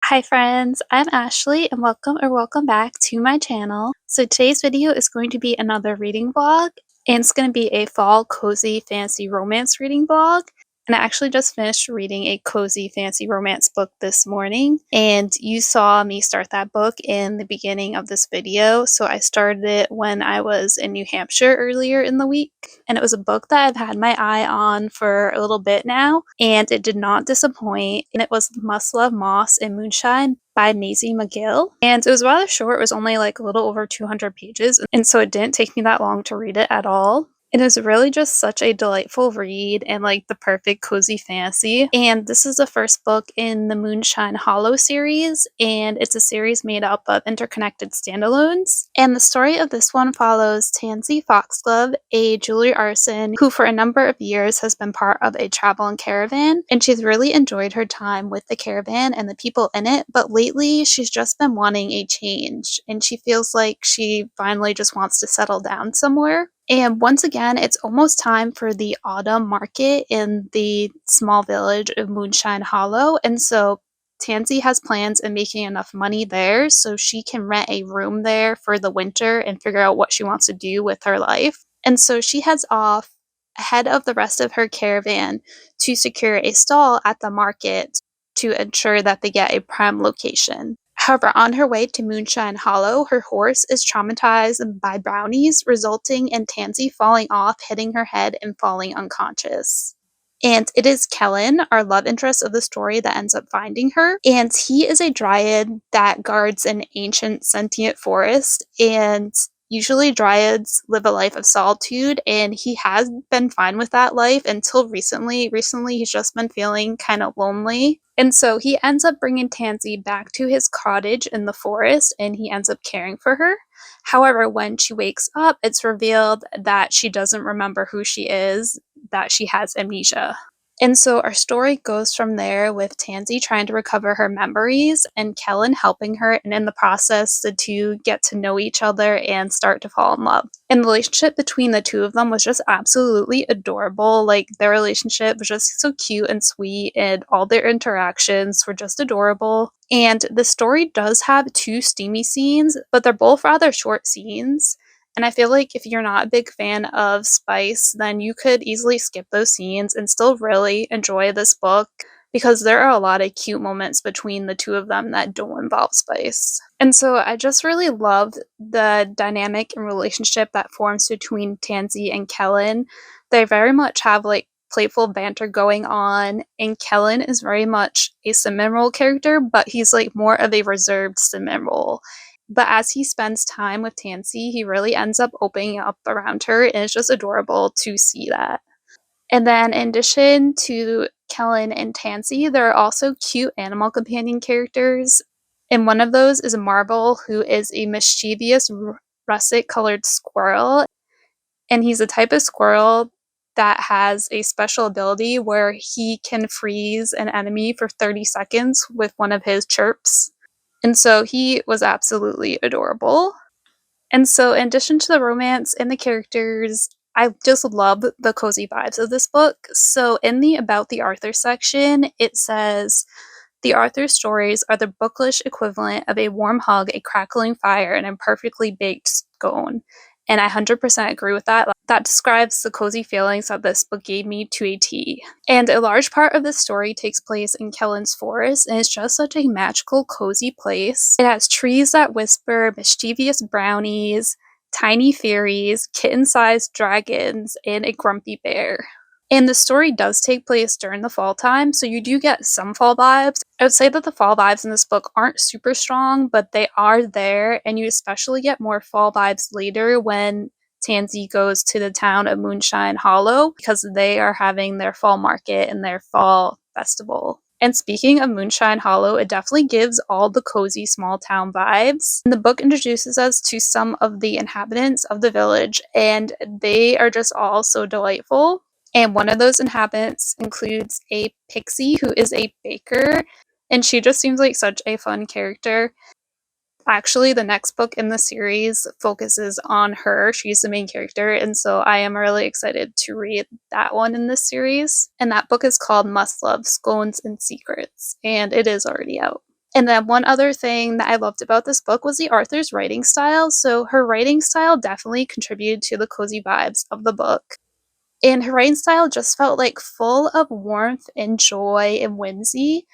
Hi friends, I'm Ashley and welcome back to my channel. So today's video is going to be another reading vlog, and it's going to be a fall cozy fantasy romance reading vlog. And I actually just finished reading a cozy fantasy romance book this morning, and you saw me start that book in the beginning of this video. So I started it when I was in New Hampshire earlier in the week, and it was a book that I've had my eye on for a little bit now, and it did not disappoint. And it was Must Love Moss and Moonshine by Maisie McGill. And it was rather short. It was only like a little over 200 pages, and so it didn't take me that long to read it at all. It is really just such a delightful read and like the perfect cozy fantasy. And this is the first book in the Moonshine Hollow series, and it's a series made up of interconnected standalones. And the story of this one follows Tansy Foxglove, a jewelry artisan who for a number of years has been part of a traveling caravan, and she's really enjoyed her time with the caravan and the people in it, but lately she's just been wanting a change, and she feels like she finally just wants to settle down somewhere. And once again, it's almost time for the autumn market in the small village of Moonshine Hollow. And so Tansy has plans in making enough money there so she can rent a room there for the winter and figure out what she wants to do with her life. And so she heads off ahead of the rest of her caravan to secure a stall at the market to ensure that they get a prime location. However, on her way to Moonshine Hollow, her horse is traumatized by brownies, resulting in Tansy falling off, hitting her head, and falling unconscious. And it is Kellen, our love interest of the story, that ends up finding her. And he is a dryad that guards an ancient sentient forest. And usually dryads live a life of solitude, and he has been fine with that life until recently. Recently, he's just been feeling kind of lonely. And so he ends up bringing Tansy back to his cottage in the forest, and he ends up caring for her. However, when she wakes up, it's revealed that she doesn't remember who she is, that she has amnesia. And so our story goes from there with Tansy trying to recover her memories and Kellen helping her, and in the process, the two get to know each other and start to fall in love. And the relationship between the two of them was just absolutely adorable. Like, their relationship was just so cute and sweet, and all their interactions were just adorable. And the story does have two steamy scenes, but they're both rather short scenes. And I feel like if you're not a big fan of spice, then you could easily skip those scenes and still really enjoy this book, because there are a lot of cute moments between the two of them that don't involve spice. And so I just really love the dynamic and relationship that forms between Tansy and Kellen. They very much have like playful banter going on, and Kellen is very much a Cinnamon character, but he's like more of a reserved Cinnamon. But as he spends time with Tansy, he really ends up opening up around her, and it's just adorable to see that. And then, in addition to Kellen and Tansy, there are also cute animal companion characters. And one of those is Marble, who is a mischievous russet colored squirrel. And he's a type of squirrel that has a special ability where he can freeze an enemy for 30 seconds with one of his chirps. And so he was absolutely adorable. And so, in addition to the romance and the characters, I just love the cozy vibes of this book. So, in the About the Arthur section, it says, the Arthur stories are the bookish equivalent of a warm hug, a crackling fire, and a perfectly baked scone. And I 100% agree with that. That describes the cozy feelings that this book gave me to a T. And a large part of this story takes place in Kellen's forest, and it's just such a magical, cozy place. It has trees that whisper, mischievous brownies, tiny fairies, kitten-sized dragons, and a grumpy bear. And the story does take place during the fall time, so you do get some fall vibes. I would say that the fall vibes in this book aren't super strong, but they are there, and you especially get more fall vibes later when Tansy goes to the town of Moonshine Hollow, because they are having their fall market and their fall festival. And speaking of Moonshine Hollow, it definitely gives all the cozy small town vibes. And the book introduces us to some of the inhabitants of the village, and they are just all so delightful. And one of those inhabitants includes a pixie who is a baker, and she just seems like such a fun character. Actually, the next book in the series focuses on her. She's the main character, and so I am really excited to read that one in this series. And that book is called Must Love, Scones and Secrets, and it is already out. And then one other thing that I loved about this book was the author's writing style. So her writing style definitely contributed to the cozy vibes of the book. And her writing style just felt like full of warmth and joy and whimsy.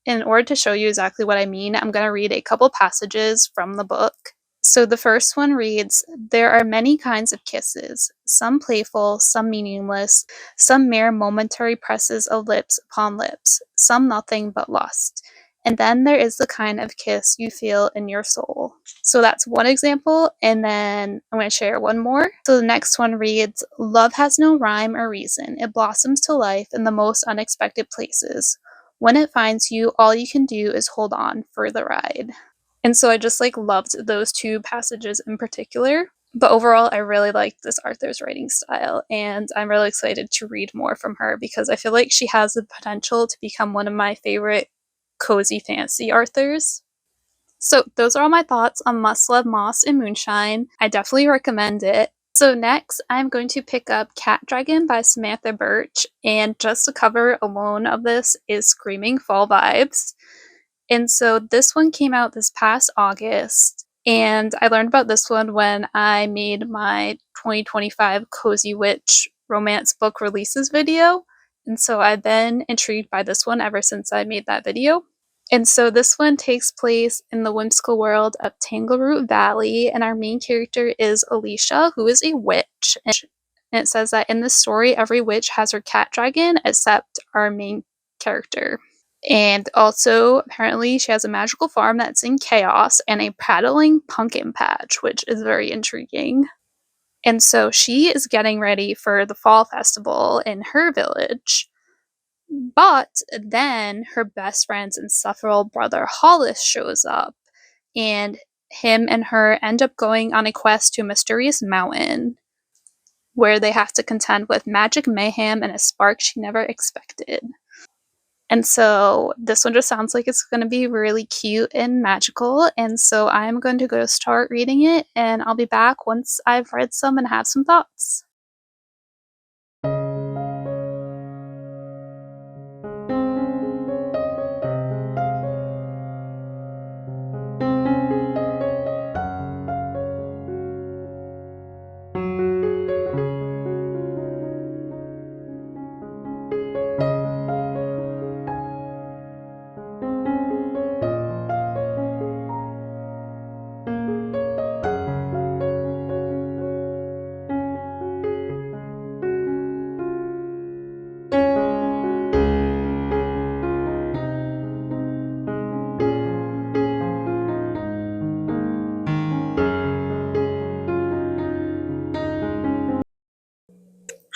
In order to show you exactly what I mean, I'm going to read a couple passages from the book. So the first one reads, "There are many kinds of kisses, some playful, some meaningless, some mere momentary presses of lips upon lips, some nothing but lust. And then there is the kind of kiss you feel in your soul." So that's one example, and then I'm going to share one more. So the next one reads, "Love has no rhyme or reason. It blossoms to life in the most unexpected places. When it finds you, all you can do is hold on for the ride." And so I just like loved those two passages in particular. But overall, I really liked this author's writing style, and I'm really excited to read more from her because I feel like she has the potential to become one of my favorite cozy fantasy authors. So those are all my thoughts on Must Love Moss and Moonshine. I definitely recommend it. So next, I'm going to pick up Cat Dragon by Samantha Birch, and just the cover alone of this is screaming fall vibes. And so this one came out this past August, and I learned about this one when I made my 2025 Cozy Witch romance book releases video. And so I've been intrigued by this one ever since I made that video. And so this one takes place in the whimsical world of Tangleroot Valley, and our main character is Alicia, who is a witch. And it says that in this story, every witch has her cat dragon except our main character. And also, apparently, she has a magical farm that's in chaos and a prattling pumpkin patch, which is very intriguing. And so she is getting ready for the fall festival in her village. But then her best friend's insufferable brother Hollis shows up, and him and her end up going on a quest to a mysterious mountain where they have to contend with magic mayhem and a spark she never expected. And so this one just sounds like it's going to be really cute and magical. And so I'm going to go start reading it, and I'll be back once I've read some and have some thoughts.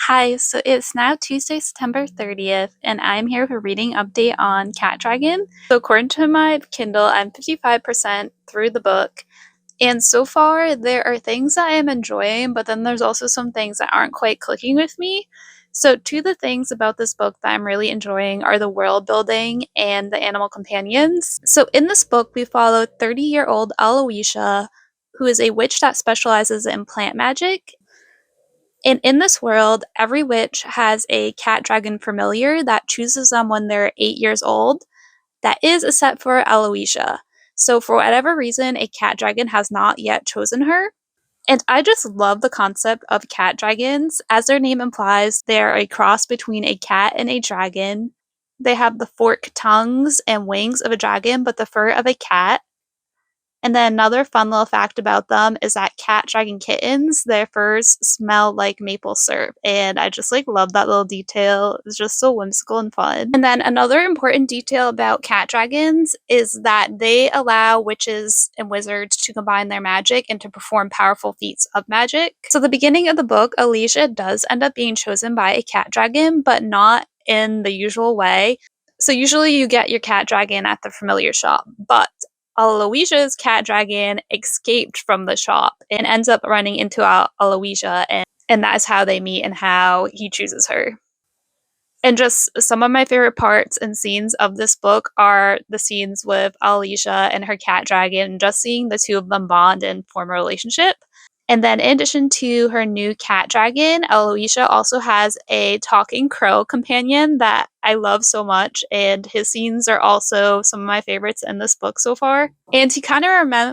Hi, so it's now Tuesday, September 30th, and I'm here with a reading update on Cat Dragon. So according to my Kindle, I'm 55% through the book, and so far there are things that I am enjoying, but then there's also some things that aren't quite clicking with me. So two of the things about this book that I'm really enjoying are the world building and the animal companions. So in this book, we follow 30-year-old Aloysia, who is a witch that specializes in plant magic. And in this world, every witch has a cat dragon familiar that chooses them when they're 8 years old. That is except for Aloysia. So for whatever reason, a cat dragon has not yet chosen her. And I just love the concept of cat dragons. As their name implies, they're a cross between a cat and a dragon. They have the forked tongues and wings of a dragon, but the fur of a cat. And then another fun little fact about them is that cat dragon kittens, their furs smell like maple syrup. And I just like love that little detail. It's just so whimsical and fun. And then another important detail about cat dragons is that they allow witches and wizards to combine their magic and to perform powerful feats of magic. So the beginning of the book, Alicia does end up being chosen by a cat dragon, but not in the usual way. So usually you get your cat dragon at the familiar shop, but Aloysia's cat dragon escaped from the shop and ends up running into Aloysia, and that is how they meet and how he chooses her. And just some of my favorite parts and scenes of this book are the scenes with Aloysia and her cat dragon, just seeing the two of them bond and form a relationship. And then in addition to her new cat dragon, Aloysia also has a talking crow companion that I love so much, and his scenes are also some of my favorites in this book so far. And he kind of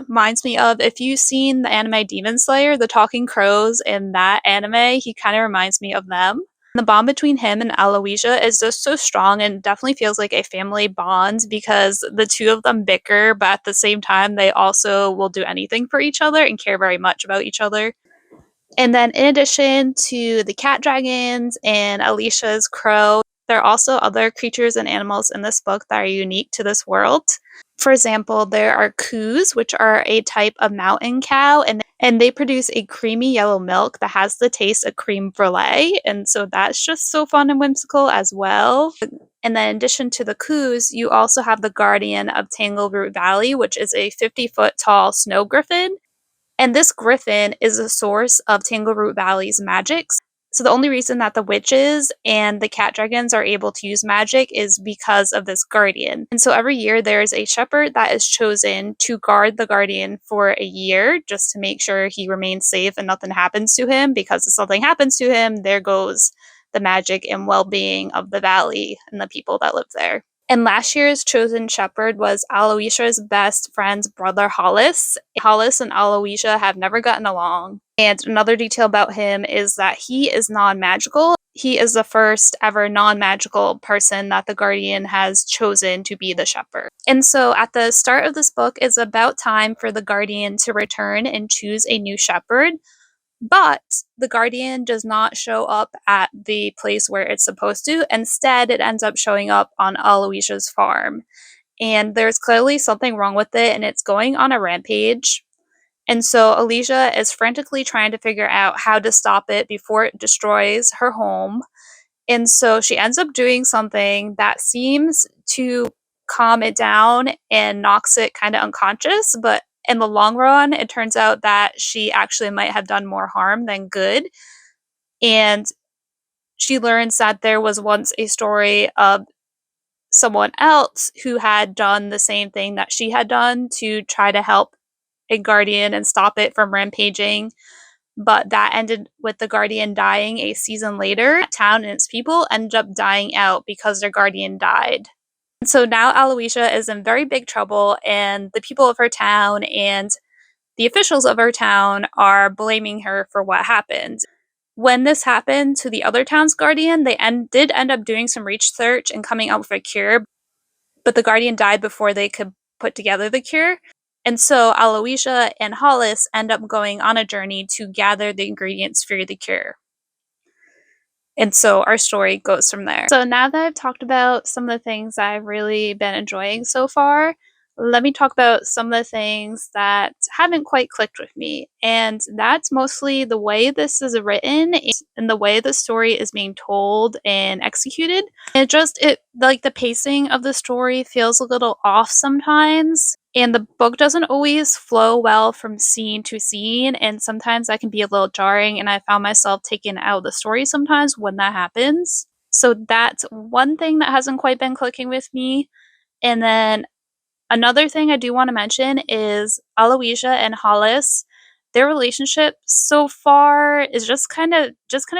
reminds me of, if you've seen the anime Demon Slayer, the talking crows in that anime, he kind of reminds me of them. The bond between him and Aloysia is just so strong and definitely feels like a family bond because the two of them bicker, but at the same time, they also will do anything for each other and care very much about each other. And then, in addition to the cat dragons and Alicia's crow, there are also other creatures and animals in this book that are unique to this world. For example, there are coos, which are a type of mountain cow, and they produce a creamy yellow milk that has the taste of creme brulee. And so that's just so fun and whimsical as well. And then, in addition to the coos, you also have the guardian of Tangleroot Valley, which is a 50-foot tall snow griffin. And this griffin is a source of Tangleroot Valley's magics. So the only reason that the witches and the cat dragons are able to use magic is because of this guardian. And so every year there's a shepherd that is chosen to guard the guardian for a year just to make sure he remains safe and nothing happens to him, because if something happens to him, there goes the magic and well-being of the valley and the people that live there. And last year's chosen shepherd was Aloysia's best friend's brother, Hollis. Hollis and Aloysia have never gotten along. And another detail about him is that he is non-magical. He is the first ever non-magical person that the Guardian has chosen to be the shepherd. And so at the start of this book, it's about time for the Guardian to return and choose a new shepherd. But the Guardian does not show up at the place where it's supposed to. Instead, it ends up showing up on Aloysia's farm. And there's clearly something wrong with it, and it's going on a rampage. And so Alicia is frantically trying to figure out how to stop it before it destroys her home. And so she ends up doing something that seems to calm it down and knocks it kind of unconscious, but in the long run, it turns out that she actually might have done more harm than good. And she learns that there was once a story of someone else who had done the same thing that she had done to try to help a guardian and stop it from rampaging. But that ended with the guardian dying a season later. The town and its people ended up dying out because their guardian died. So now Aloysia is in very big trouble, and the people of her town and the officials of her town are blaming her for what happened. When this happened to the other town's guardian, they did end up doing some research and coming up with a cure, but the guardian died before they could put together the cure. And so Aloysia and Hollis end up going on a journey to gather the ingredients for the cure. And so our story goes from there. So now that I've talked about some of the things I've really been enjoying so far, let me talk about some of the things that haven't quite clicked with me. And that's mostly the way this is written and the way the story is being told and executed. It like the pacing of the story feels a little off sometimes. And the book doesn't always flow well from scene to scene, and sometimes that can be a little jarring, and I found myself taken out of the story sometimes when that happens. So that's one thing that hasn't quite been clicking with me. And then another thing I do want to mention is Aloysia and Hollis. Their relationship so far is just kind of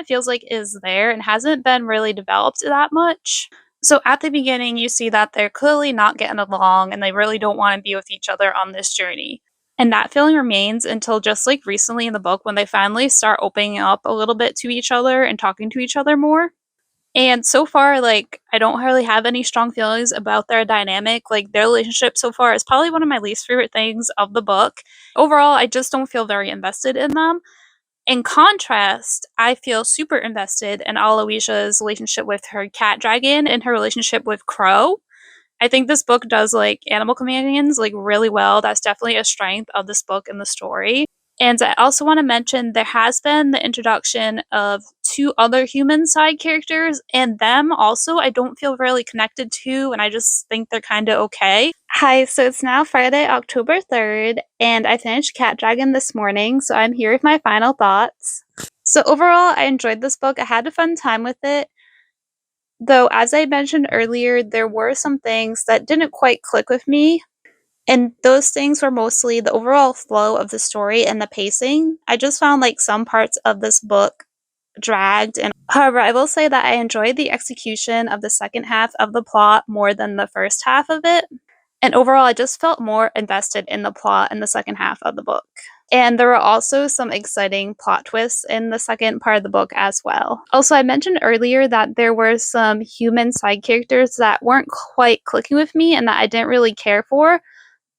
feels like is there and hasn't been really developed that much. So at the beginning, you see that they're clearly not getting along and they really don't want to be with each other on this journey. And that feeling remains until just like recently in the book when they finally start opening up a little bit to each other and talking to each other more. And so far, like, I don't really have any strong feelings about their dynamic. Like, their relationship so far is probably one of my least favorite things of the book. Overall, I just don't feel very invested in them. In contrast, I feel super invested in Aloysia's relationship with her cat dragon and her relationship with Crow. I think this book does like animal companions like really well. That's definitely a strength of this book and the story. And I also want to mention there has been the introduction of two other human side characters, and them also I don't feel really connected to, and I just think they're kind of okay. Hi, so it's now Friday, October 3rd, and I finished Cat Dragon this morning, so I'm here with my final thoughts. So overall, I enjoyed this book. I had a fun time with it. Though, as I mentioned earlier, there were some things that didn't quite click with me. And those things were mostly the overall flow of the story and the pacing. I just found like some parts of this book dragged, and however, I will say that I enjoyed the execution of the second half of the plot more than the first half of it. And overall, I just felt more invested in the plot in the second half of the book. And there were also some exciting plot twists in the second part of the book as well. Also, I mentioned earlier that there were some human side characters that weren't quite clicking with me and that I didn't really care for.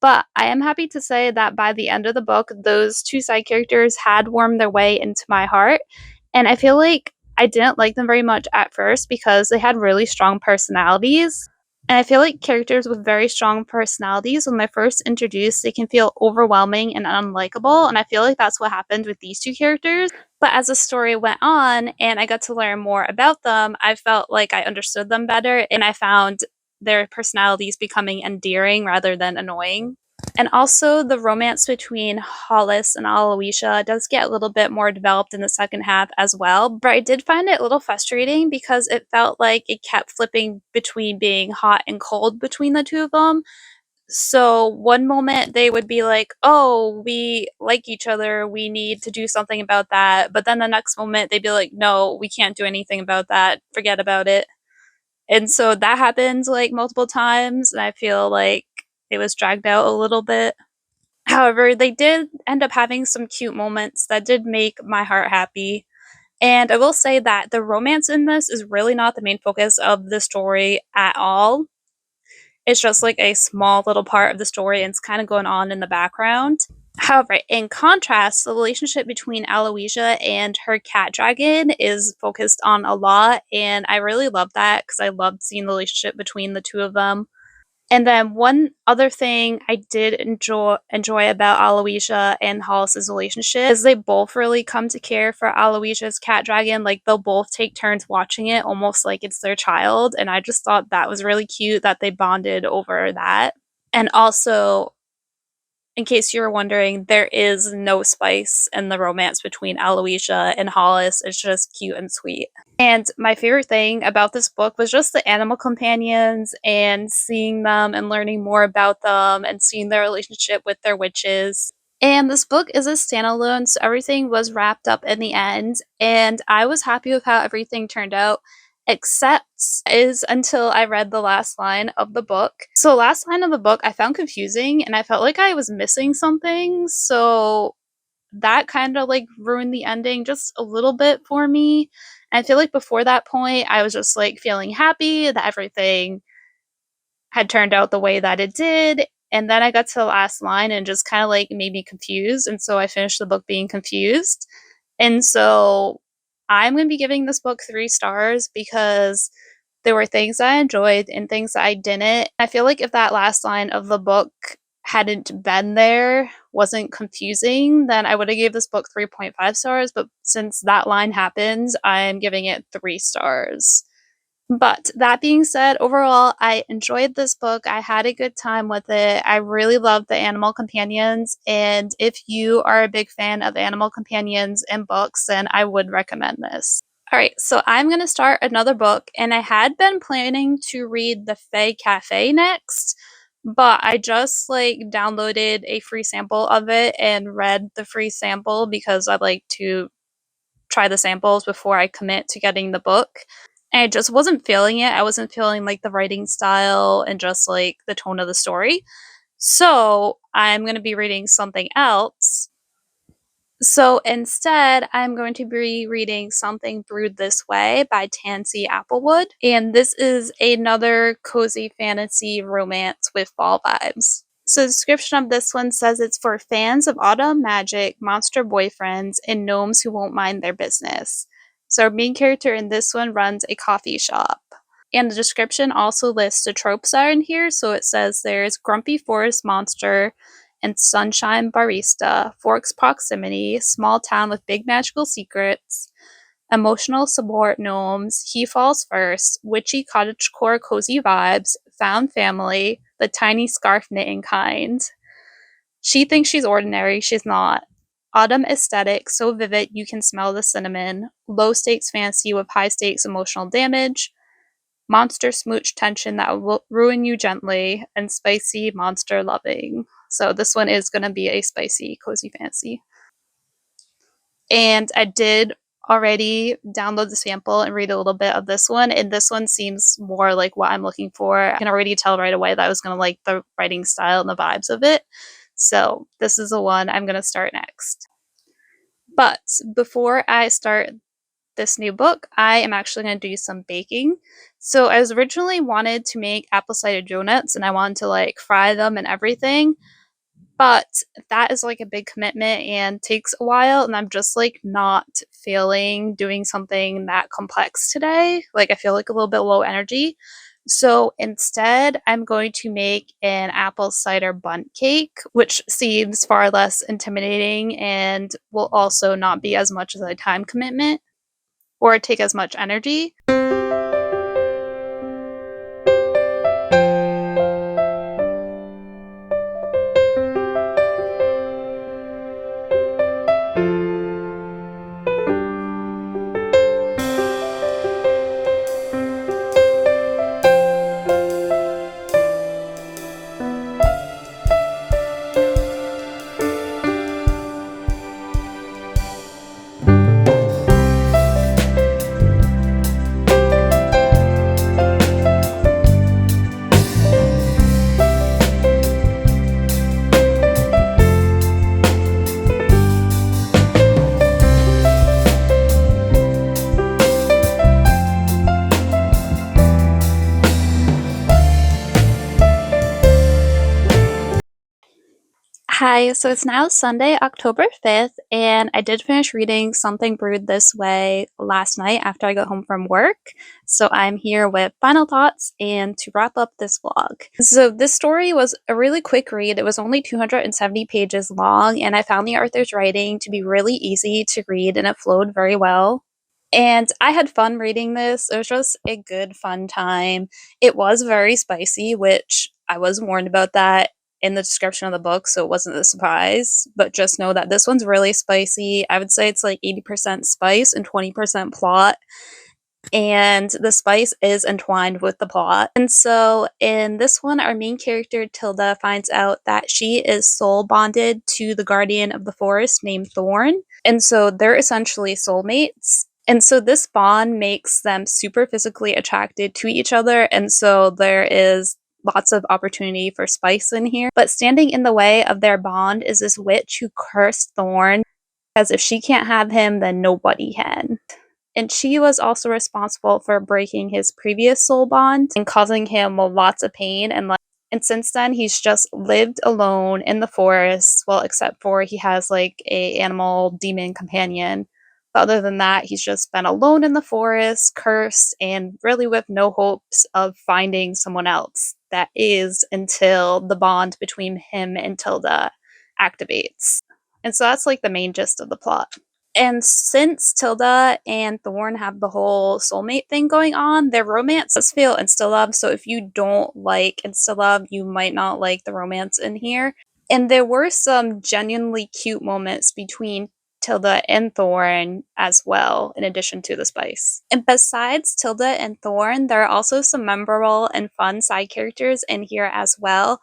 But I am happy to say that by the end of the book, those two side characters had wormed their way into my heart. And I feel like I didn't like them very much at first because they had really strong personalities. And I feel like characters with very strong personalities, when they're first introduced, they can feel overwhelming and unlikable. And I feel like that's what happened with these two characters. But as the story went on and I got to learn more about them, I felt like I understood them better and I found their personalities becoming endearing rather than annoying. And also, the romance between Hollis and Aloysia does get a little bit more developed in the second half as well. But I did find it a little frustrating because it felt like it kept flipping between being hot and cold between the two of them. So, one moment they would be like, oh, we like each other, we need to do something about that. But then the next moment they'd be like, no, we can't do anything about that, forget about it. And so that happened like multiple times, and I feel like it was dragged out a little bit. However, they did end up having some cute moments that did make my heart happy. And I will say that the romance in this is really not the main focus of the story at all. It's just like a small little part of the story and it's kind of going on in the background. However, in contrast, the relationship between Aloysia and her cat dragon is focused on a lot, and I really love that because I loved seeing the relationship between the two of them. And then one other thing I did enjoy about Aloysia and Hollis's relationship is they both really come to care for Aloysia's cat dragon. Like they'll both take turns watching it, almost like it's their child. And I just thought that was really cute that they bonded over that. And also, in case you were wondering, there is no spice in the romance between Aloysia and Hollis. It's just cute and sweet. And my favorite thing about this book was just the animal companions and seeing them and learning more about them and seeing their relationship with their witches. And this book is a standalone, so everything was wrapped up in the end. And I was happy with how everything turned out, except is until I read the last line of the book. So, the last line of the book I found confusing and I felt like I was missing something. So, that kind of like ruined the ending just a little bit for me. And I feel like before that point, I was just like feeling happy that everything had turned out the way that it did. And then I got to the last line and just kind of like made me confused. And so I finished the book being confused. And so I'm going to be giving this book 3 stars because there were things I enjoyed and things I didn't. I feel like if that last line of the book hadn't been there, wasn't confusing, then I would have gave this book 3.5 stars. But since that line happens, I'm giving it 3 stars. But that being said, overall, I enjoyed this book. I had a good time with it. I really loved the animal companions. And if you are a big fan of animal companions and books, then I would recommend this. All right, so I'm going to start another book, and I had been planning to read The Fae Cafe next, but I just like downloaded a free sample of it and read the free sample because I like to try the samples before I commit to getting the book. And I just wasn't feeling it. I wasn't feeling like the writing style and just like the tone of the story. So I'm going to be reading something else. So instead, I'm going to be reading Something Brewed This Way by Tansy Applewood. And this is another cozy fantasy romance with fall vibes. So the description of this one says it's for fans of autumn magic, monster boyfriends, and gnomes who won't mind their business. So our main character in this one runs a coffee shop. And the description also lists the tropes that are in here. So it says there's grumpy forest monster and sunshine barista, Forks proximity, small town with big magical secrets, emotional support gnomes, he falls first, witchy cottagecore cozy vibes, found family, the tiny scarf knitting kind. She thinks she's ordinary, she's not. Autumn aesthetic, so vivid you can smell the cinnamon. Low stakes fantasy with high stakes emotional damage. monster smooch tension that will ruin you gently, and spicy monster loving. So this one is going to be a spicy cozy fancy. And I did already download the sample and read a little bit of this one, and this one seems more like what I'm looking for. I can already tell right away that I was going to like the writing style and the vibes of it. So this is the one I'm going to start next. But before I start this new book, I am actually going to do some baking. So I was originally wanted to make apple cider donuts, and I wanted to like fry them and everything, but that is like a big commitment and takes a while, and I'm just like not feeling doing something that complex today. Like I feel like a little bit low energy. So instead, I'm going to make an apple cider bundt cake, which seems far less intimidating and will also not be as much as a time commitment or take as much energy. Hi, so it's now Sunday, October 5th, and I did finish reading Something Brewed This Way last night after I got home from work. So I'm here with final thoughts and to wrap up this vlog. So this story was a really quick read. It was only 270 pages long, and I found the author's writing to be really easy to read and it flowed very well. And I had fun reading this. It was just a good, fun time. It was very spicy, which I was warned about that in the description of the book, so it wasn't a surprise. But just know that this one's really spicy. I would say it's like 80% spice and 20% plot. And the spice is entwined with the plot. And so in this one, our main character, Tilda, finds out that she is soul bonded to the guardian of the forest named Thorn. And so they're essentially soulmates. And so this bond makes them super physically attracted to each other. And so there is lots of opportunity for spice in here. But standing in the way of their bond is this witch who cursed Thorn, as if she can't have him, then nobody can. And she was also responsible for breaking his previous soul bond and causing him lots of pain. And since then, he's just lived alone in the forest. Well, except for he has like a animal demon companion. But other than that, he's just been alone in the forest, cursed, and really with no hopes of finding someone else. That is until the bond between him and Tilda activates. And so that's like the main gist of the plot. And since Tilda and Thorn have the whole soulmate thing going on, their romance does feel insta-love. So if you don't like insta-love, you might not like the romance in here. And there were some genuinely cute moments between Tilda and Thorn as well, in addition to the spice. And besides Tilda and Thorn, there are also some memorable and fun side characters in here as well.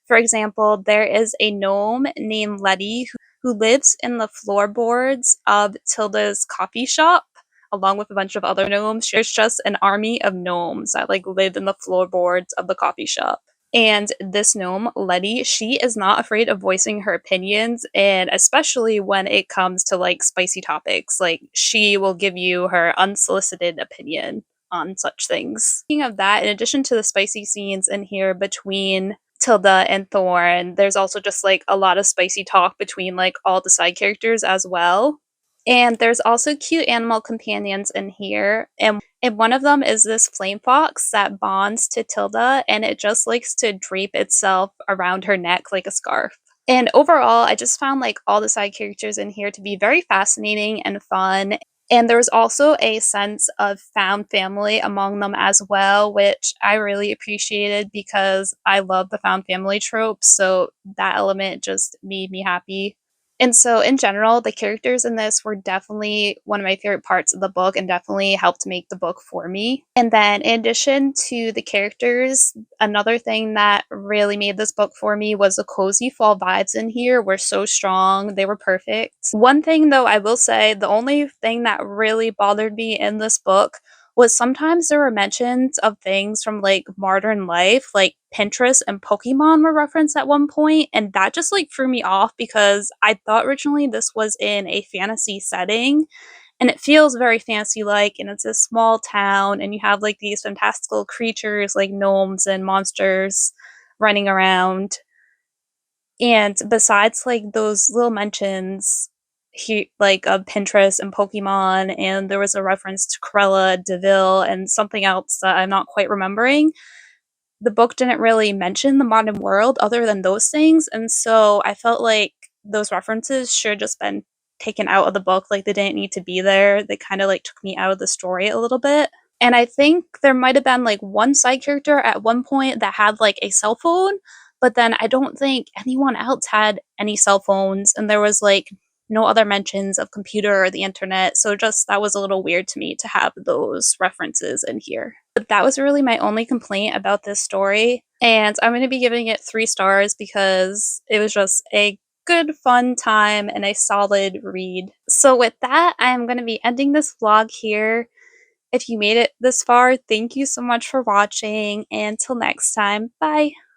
For example, there is a gnome named Letty who lives in the floorboards of Tilda's coffee shop, along with a bunch of other gnomes. There's just an army of gnomes that like live in the floorboards of the coffee shop. And this gnome, Letty, she is not afraid of voicing her opinions, and especially when it comes to like spicy topics, like she will give you her unsolicited opinion on such things. Speaking of that, in addition to the spicy scenes in here between Tilda and Thorn, there's also just like a lot of spicy talk between like all the side characters as well. And there's also cute animal companions in here. And one of them is this flame fox that bonds to Tilda, and it just likes to drape itself around her neck like a scarf. And overall, I just found like all the side characters in here to be very fascinating and fun. And there was also a sense of found family among them as well, which I really appreciated because I love the found family trope. So that element just made me happy. And so, in general, the characters in this were definitely one of my favorite parts of the book and definitely helped make the book for me. And then, in addition to the characters, another thing that really made this book for me was the cozy fall vibes in here were so strong. They were perfect. One thing, though, I will say the only thing that really bothered me in this book was sometimes there were mentions of things from like modern life, like Pinterest and Pokemon were referenced at one point, and that just like threw me off because I thought originally this was in a fantasy setting, and it feels very fantasy like, and it's a small town, and you have like these fantastical creatures like gnomes and monsters running around. And besides, like, those little mentions, he like, of Pinterest and Pokemon, and there was a reference to Cruella de Vil and something else that I'm not quite remembering, the book didn't really mention the modern world other than those things, and so I felt like those references should just been taken out of the book, like, they didn't need to be there, they kinda, like, took me out of the story a little bit. And I think there might have been, like, one side character at one point that had, like, a cell phone, but then I don't think anyone else had any cell phones, and there was, like, no other mentions of computer or the internet, so just that was a little weird to me to have those references in here. But that was really my only complaint about this story, and I'm gonna be giving it 3 stars because it was just a good fun time and a solid read. So with that, I'm gonna be ending this vlog here. If you made it this far, thank you so much for watching, and till next time, bye!